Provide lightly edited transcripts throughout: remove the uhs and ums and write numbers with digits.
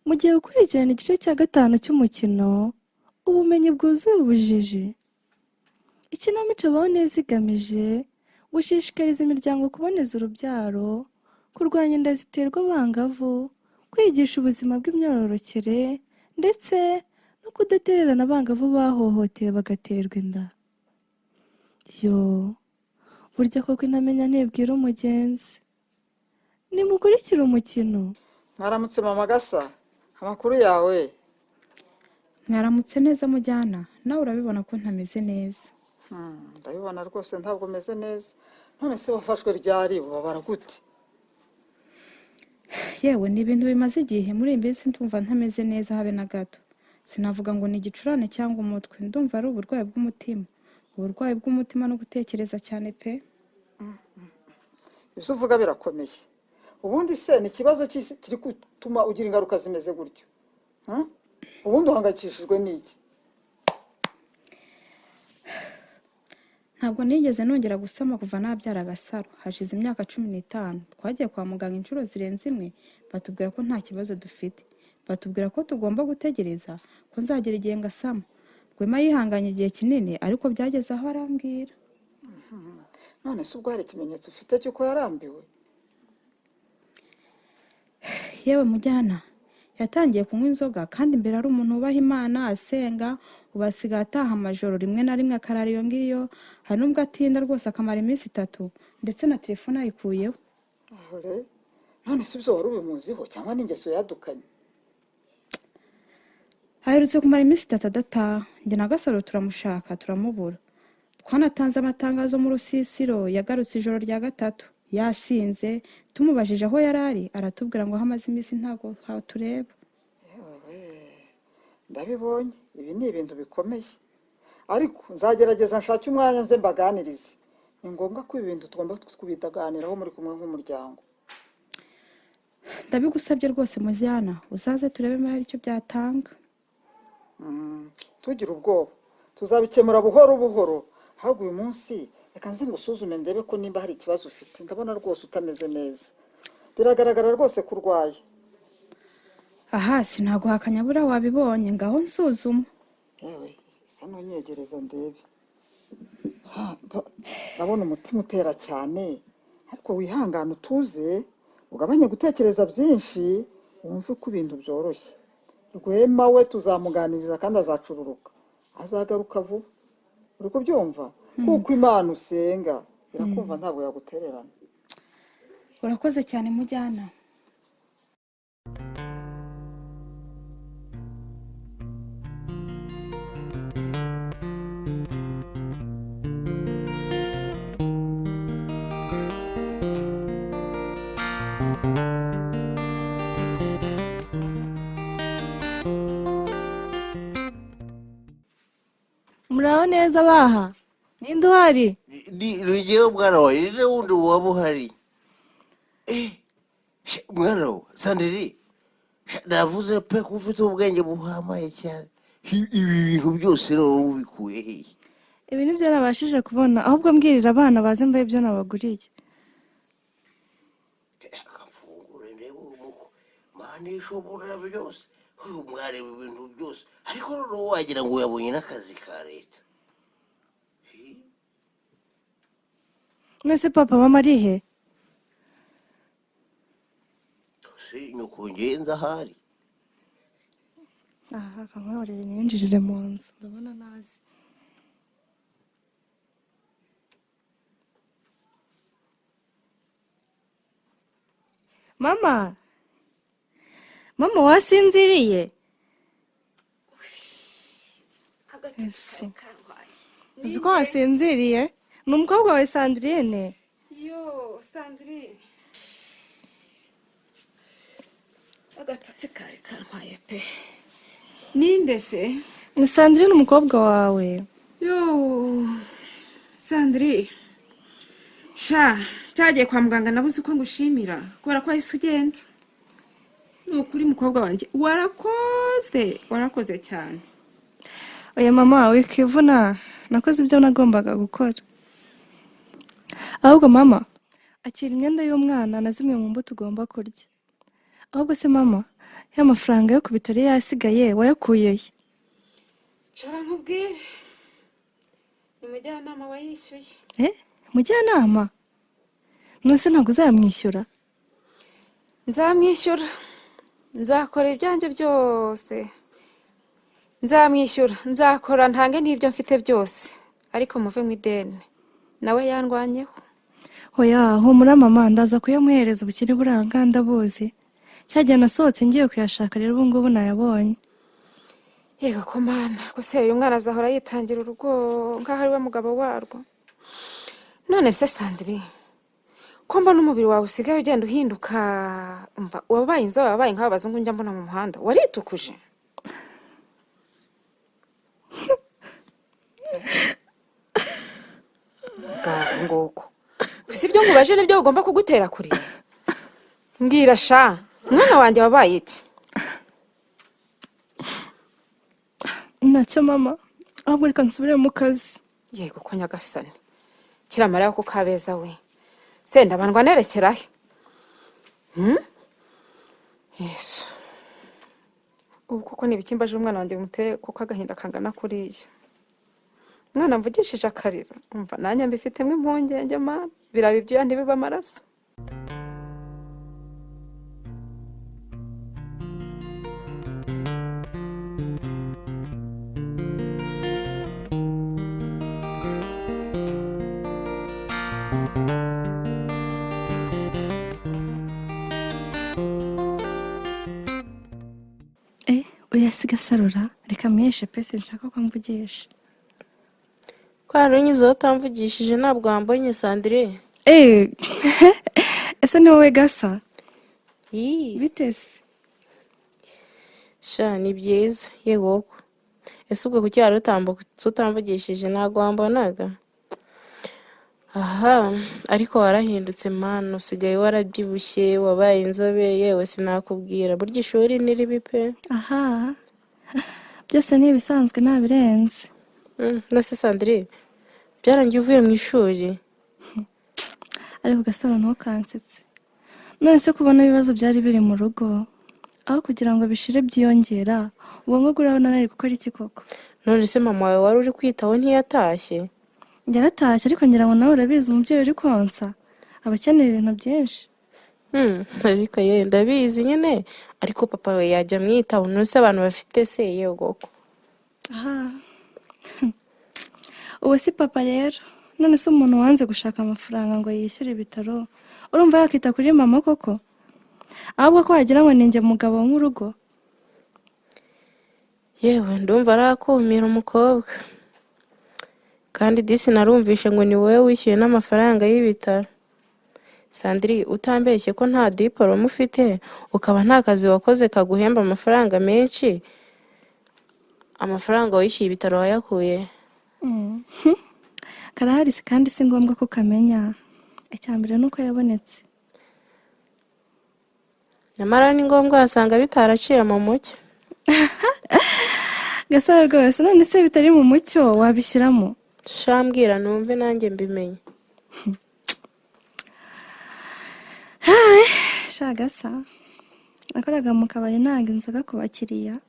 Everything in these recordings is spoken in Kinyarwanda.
Mugiye gukurikirana igice cya 5 cy'umukino Ubumenyi bwuzuye ubujiji. Ikinamico baho neza igamije gushishikariza imiryango kuboneza urubyaro, kurwanya inda ziterwa abangavu, kwigisha ubuzima bw'imyororokere ndetse no kudatererana abangavu bahohotewe bagaterwa inda. Yo, burya koko intamenya ntibwira umugenzi. Nimukurikire umukino. Mwaramutse mama Gasa, amakuru yawe? Mwaramutse neza mujyana, nawe urabibona ko ntameze neza. Ndabibona rwose ntabwo meze neza. None se wafashwe ryari ubabara gute? Yewe ni ibintu bimaze igihe muri iyi minsi ndumva ntameze neza habe na gato. Sinavuga ngo ni igicurane cyangwa umutwe, ndumva ari uburwayi bw'umutima. Uburwayi bw'umutima no gutekereza cyane pe. Ibyo uvuga birakomeye. Ubundi se ni ikibazo kiri gutuma ugira ingaruka zimeze gutyo? Ubundi uhangayikishijwe n'iki? Ntabwo nigeze nongera gusama kuva nabyara Gasaro. Hashize imyaka 15. Twagiye kwa muganga inshuro zirenze imwe, batubwira ko nta kibazo dufite. Batubwira ko tugomba gutegereza ko nzagera igihe ngasama. Rwema yihanganye igihe kinini ariko byageze aho arambwira. None se ubwo hari ikimenyetso ufite cy'uko yarambiwe? Yewe mujyana, yatangiye kunywa inzoga kandi imbere ari umuntu ubaha Imana asenga, ubasiga ataha amajoro rimwe na rimwe akarara iyo ngiyo, hari nubwo atinda rwose akamara iminsi 3 ndetse na telefone ayikuyeho. Ahore, none se ibyo wari ubimuziho cyangwa n'ingeso yadukanye? Aherutse kumara iminsi 3 adataha, njye na Gasaro turamushaka turamubura. Twanatanze amatangazo mu rusisiro, yagarutse ijoro rya 3 yasinze, tumubajije aho yarari aratubwira ngo hamaze iminsi ntago tureba. Ndabibonye, ibi ni ibintu bikomeye. Ariko nzagerageza nshake umwanya nze mbaganirize. Ni ngombwa ko ibi bintu tugomba kubidaganiraho muri kumwe nk'umuryango. Ndabigusabye rwose mujyana, uzaze turebe muri icyo byatanga. Tugira ubwoba, tuzabikemura buhoro buhoro. Ahubwo uyu munsi reka nze ngusuzume ndebe ko nimba hari ikibazo ufite. Ndabona rwose utameze neza, biragaragara rwose ko urwaye. Aha sinago hakanyabura wabibonye, ngaho nsuzuma. Yewe isa nonyegereza ndebe. Ndabona umutima utera cyane, ariko wihangana utuze, ugabanye gutekereza byinshi, wumve ko ibintu byoroshye. Rwema we tuzamuganiriza kandi azacururuka, azagaruka vuba. Uri kubyumva? Kuko Imana usenga irakumva ntabwo yagutererana. Urakoze cyane mujyana. Muraho neza baha? Ninde uhari? Rugiye mwana wawe, rero wundi waba uhari. Mwana wawe, Sandrine, navuze pe ko ufite ubwenge buhamaye cyane. Ibi bintu byose rero ubikuye hehe? Ibi nibyo nabashije kubona, ahubwo mbwirira abana baze mbaye ibyo nabaguriye. Akafungura ndebe umuko. Mane ishobora byose. Uyu mwareba ibintu byose. Ariko rero wagira ngo yabonye n'akazi ka leta. Nese papa mama ari he? Se nyoko ngenza hari. Aha kamworere niyinjirire mu nzu. Ndabona nazi. Mama. Mama wasinziriye? Yesu. Uzi ko wasinziriye? Ni umukobwa wawe Sandrine? Yo, Sandrine. Agatotsi kari karwaye pe. Ninde se? Ni Sandrine umukobwa wawe. Yo, Sandrine. Sha, cyagiye kwa muganga nabuze uko ngushimira kubera ko ahise ugenda. Nukuri mukobwa wanjye warakoze cyane. Oya mama wikivuna, nakoze ibyo nagombaga gukora. Ahubwo mama, akira imyenda y'umwana na zimwe mu mbuto ugomba kurya. Ahubwo se mama, y'amafaranga yo ku bitaro yasigaye wayakuyeyo? nshobora nkubwire ni umujyanama wayishyuye. Mujyanama? Nose ntabwo uzayamwishyura? Nzamwishyura, nzakora ibyanjye byose, nzamwishyura, nzakora ntange n'ibyo mfite byose, ariko muve mu ideni, nawe yandwanyeho. Hoya humura mama, ndaza kuyamuhereza ubukire buranga ndabuzi. Cyagiye nasohotse ngiye kuyashaka rero ubu ngubu nayabonye. Yego ko mana, gusa uyu mwana azahora yitangira urugo nk'aho ari we mugabo warwo. None se Sandrine, ko mbona umubiri wawe usigaye ugenda uhinduka, umva wabaye inzobe, wabaye nk'abazungu njya mbona mu muhanda, waritukuje? Ngoko si ibyo nkubaje nibyo ugomba kugutera kurira. Mbwira sha, mwana wanjye wabaye iki? Ntacyo mama, ahubwo reka nsubire mu kazi. Yego ko nyagasani, kiramara ko kabeza we, senda bandwa nerekera he? Yesu, ubu koko nibikimbaje umwana wanjye muteye kuko agahinda kangana kuriya. Mwana mvugishije akarira, umva nanjye mbifitemo impungenge mana, biraba ibyuya ntibiba amaraso. Uriyasiga sarura, reka mweshe pese nshaka ko mvugisha. Kwari unyizeho utamvugishije ntabwo wambonye Sandrine. Ese ni wowe Gasa? Bitese? Sha ni byiza, yego ko. Ese ubwo kuki wari utambutse utamvugishije ntabwo wambonaga? Aha, ariko warahindutse mana, usigaye warabyibushye, wabaye inzobe, yewe sinakubwira, burya ishuri ni ribi pe. Aha, byose ni ibisanzwe ntabirenze. Nase Sandrine, byarangiye uvuye mu ishuri? Ariko Gasaro ntukansetse. None se kubona ibibazo byari biri mu rugo, aho kugira ngo bishire byiyongera, ubu ngo urabona nari gukora iki koko? None se mama wawe wari uri kwitaho ntiyatashye? Yaratashye ariko ngira ngo nawe urabizi umubyeyi uri konsa aba akeneye ibintu byinshi. Ariko ye ndabizi nyine, ariko papa we yajya mwitaho, nose abantu bafite se yego ko. Aha. Ubu si papa rero, none se umuntu wanze gushaka amafaranga ngo yishyure ibitaro, urumva yakita kuri mama koko? Ahubwo ko wagira ngo ninjye mugabo nk'urugo. Yewe ndumva arakumira umukobwa. Kandi disi narumvishe ngo ni wowe wishyuye n'amafaranga y'ibitaro. Sandrine, utambeshye ko nta diplome ufite, ukaba nta kazi wakoze kaguhemba amafaranga menshi, amafaranga wishyuye ibitaro wayakuye? Karahari kandi si ngombwa ko kamenya. Icyambere nuko yabonetse. Nyamara ni ngombwa wasanga bitaraciye mu mucyo. Gasaro rwose, none se bitari mu mucyo wabishyiramo? Shambwira numve nanjye mbimenye. Gasa, nakoraga mu kabari ntanga inzoga ku bakiriya.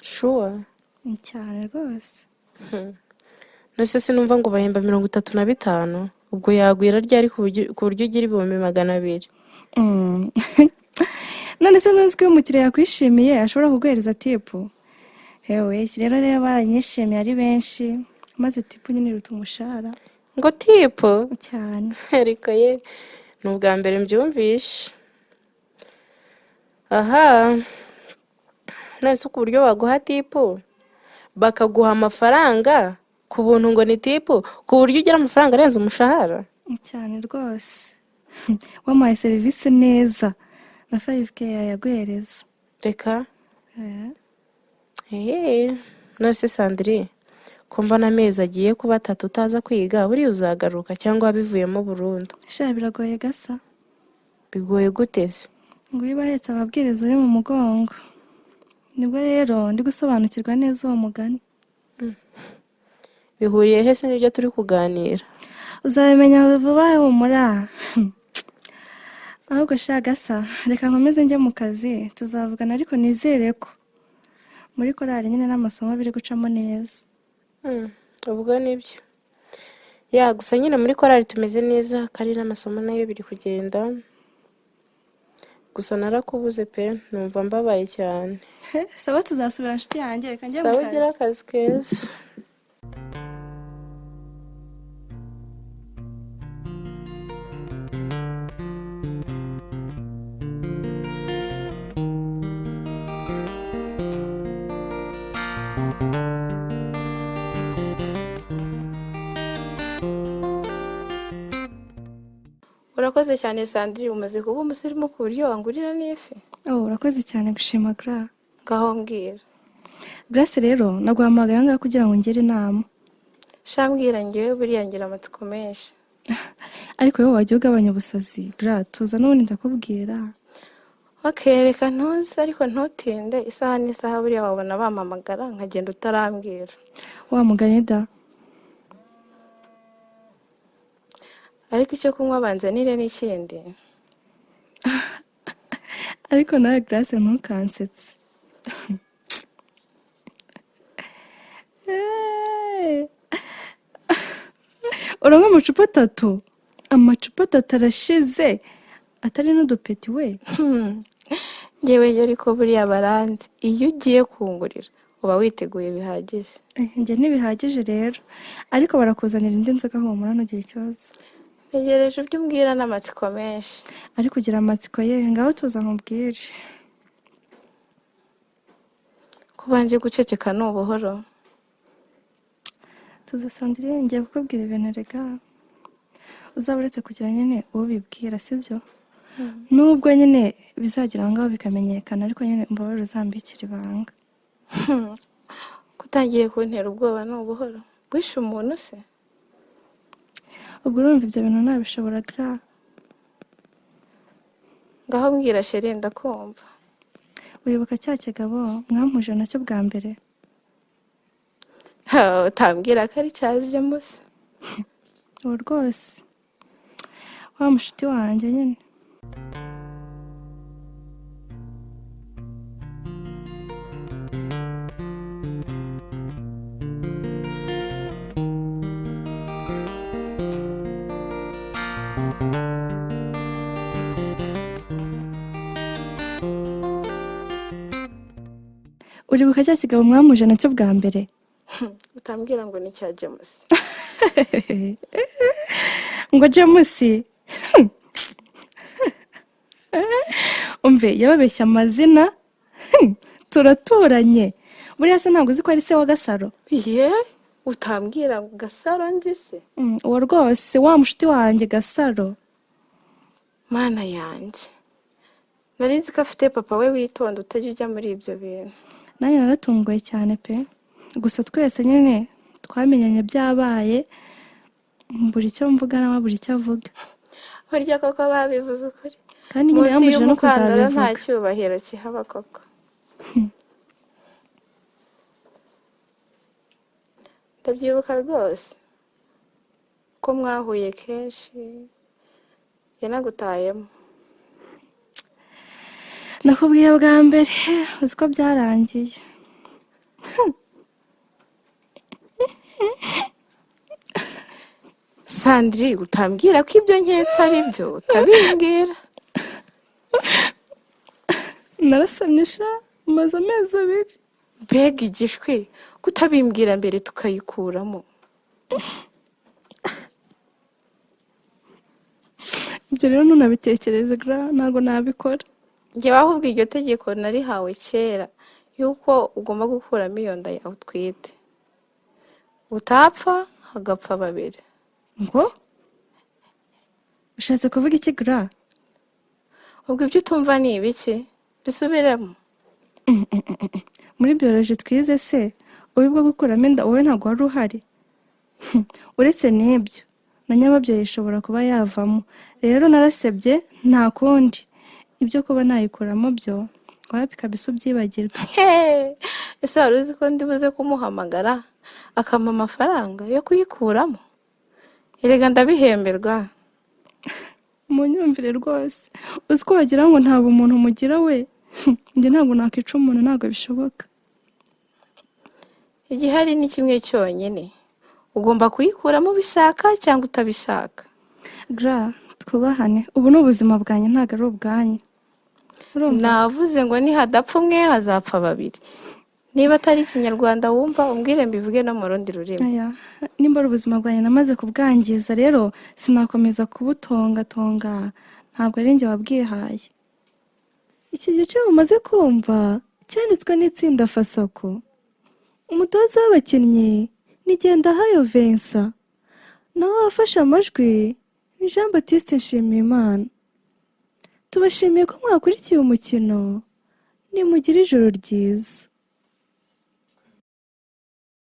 Sure? Cyane rwose. Nose sinumva ngo bahemba 35, ubwo yagwira ryari ku buryo ugira 200. None se ntuzi ko umukiriya yakwishimiye ashobora kuguhereza tipu? Hewe, rero baranyishimiye ari benshi, maze tipu nyine iruta umushahara. Ngo tipu? Cyane. Ariko ye ni ubwa mbere mbyumvishe. Aha, nese ku buryo baguha tipu bakaguha amafaranga ku buntu ngo ni tipu, ku buryo ugira amafaranga arenze umushahara? Cyane rwose. Wamuhaye serivisi neza na 5K yaguhereza. Reka? Nose Sandrine, ko mbona amezi agiye kuba 3 utaza kwiga, buriya uzagaruka cyangwa wabivuyemo burundu? Sha biragoye Gasa. Bigoye gute se? Ngo ibahetse ababwiriza uri mu mugongo. Nibwo rero ndi gusobanukirwa neza uwo mugani. Bihuriye he se n'ibyo turi kuganira? Uzabimenya vuba humura. ahubwo shagasa reka nkomeze njye mu kazi tuzavugana ariko nizere ko muri korali nyine n'amasomo biri gucamo neza. ubwo nibyo. Ya gusa nyine muri korali tumeze neza kandi n'amasomo nayo biri kugenda. Gusa narakubuze pe numva mbabaye cyane. Sawa tuzasubira nshuti yanjye reka njye mu Sawa ugira kazi. akazi keza. Urakoze cyane Sandrine, umaze kuba umusirimu ku buryo wangurira n'ifi. Urakoze cyane gushima Gra. Ngaho mbwira. Grace rero naguhamagaye ngaha kugira ngo ngire inama. Shambwira njyewe buriya ngira amatsiko menshi. Ariko wowe wajya ugabanya ubusazi Gra, tuza n'ubundi ndakubwira. Reka ntuzi ariko ntutinde, isaha n'isaha buriya wabona bampamagara nkagenda utarambwira. Wa mugani da. Ariko icyo kunywa banzanire n'ikindi. Ariko nawe Grace ntukansetse. Uranywa amacupa 3? Amacupa 3 arashize atari n'udupeti we. Ngewe ariko buriya baranzi iyo ugiye kungurira uba witeguye bihagije. Njye ntibihagije rero ariko barakuzanira indi nzoga humura ntugire ikibazo. Ntegereje ibyo umbwira n'amatsiko menshi. Ariko ugira amatsiko ye ngaho tuza nkubwire. Kubanje guceceka n'ubuhoro. Tuza Sandrine ngiye kukubwira ibintu rega. Uzaba uretse kugira nyine uwo bibwira sibyo? Nubwo nyine bizagira ngaho bikamenyekana ariko nyine umbabarire uzambikira ibanga. Kutangiye kuntera ubwoba n'ubuhoro. Wishe umuntu se? Ubwo urumva ibyo bintu ntabishobora Gra. Ngaho mbwira sheri ndakumva. Uribuka cya kigabo mwampuje nacyo bwa mbere? Utambwira ko ari cyaje musa. Uwo rwose wa mushuti wanjye nyine. Uribuka cya kigabo mwamuje nacyo bwa mbere? Utambwira ngo ni cya James. Ngo James. Umve yababeshya amazina. Turaturanye. Buriya se ntabwo uzi ko ari se wa Gasaro? Utambwira ngo Gasaro nzi se? Uwo rwose wa mushuti wanjye Gasaro. Mana yanjye. Nari nzi ko afite papa we witonda utajya ujya muri ibyo bintu. Nanjye naratunguye cyane pe. Gusa twese nyine twamenyanye byabaye. Buri cyo mvuga nawe buri cyo avuga. Burya koko babivuze ukuri. Kandi nyine yambujije no kuzabivuga. Nta cyubahiro kihaba koko. Ndabyibuka rwose ko mwahuye kenshi yanagutayemo. Nakubwiye bwa mbere uzi ko byarangiye. Sandrine utambwira ko ibyo nketse ari byo utabimbwira. Narasamye sha maze amezi 2. Mbega igishwi kutabimbwira mbere tukayikuramo. Ibyo rero ntunabitekereze Gra ntago nabikora. Njyewe ahubwo iryo tegeko narihawe kera yuko ugomba gukuramo iyo nda yawe utwite. Utapfa hagapfa 2. Ngo? Ushatse kuvuga iki Gra? Ubwo ibyo utumva ni ibiki? Bisubiremo. Muri biology twize se ubwo gukuramo inda wowe ntago wari uhari. Uretse n'ibyo na nyababyeyi ishobora kuba yavamo. Rero narasebye nta kundi. Ibyo kuba nayikuramo byo wapi kabisa ubyibagirwa. Ese wari uzi ko ndibuze kumuhamagara akampa amafaranga yo kuyikuramo? Erega ndabihemberwa. umunyumvire rwose uzi ko wagira ngo nta bumuntu umugira we njye ntabwo nakwica umuntu ntabwo bishoboka. igihari ni kimwe cyonyine, ugomba kuyikuramo ubishaka cyangwa utabishaka. gra twubahane, ubu ni ubuzima bwanjye ntabwo ari ubwanyu. urumva navuze ngo nihadapfa umwe hazapfa babiri. niba atari ikinyarwanda wumva umbwire mbivuge no mu rundi rurimi. aya nimba ari ubuzima bwanjye namaze kubwangiza rero sinakomeza kubutongatonga, ntabwo ari njye wabwihaye. Iki gice mumaze kumva cyanditswe n'itsinda Fasako. Umutoza w'abakinnyi ni Ngendahayo Vincent, naho wafashe amajwi ni Jean Baptiste Nshimiyimana. Tubashimiye ko mwakurikiye umukino, nimugire ijoro ryiza.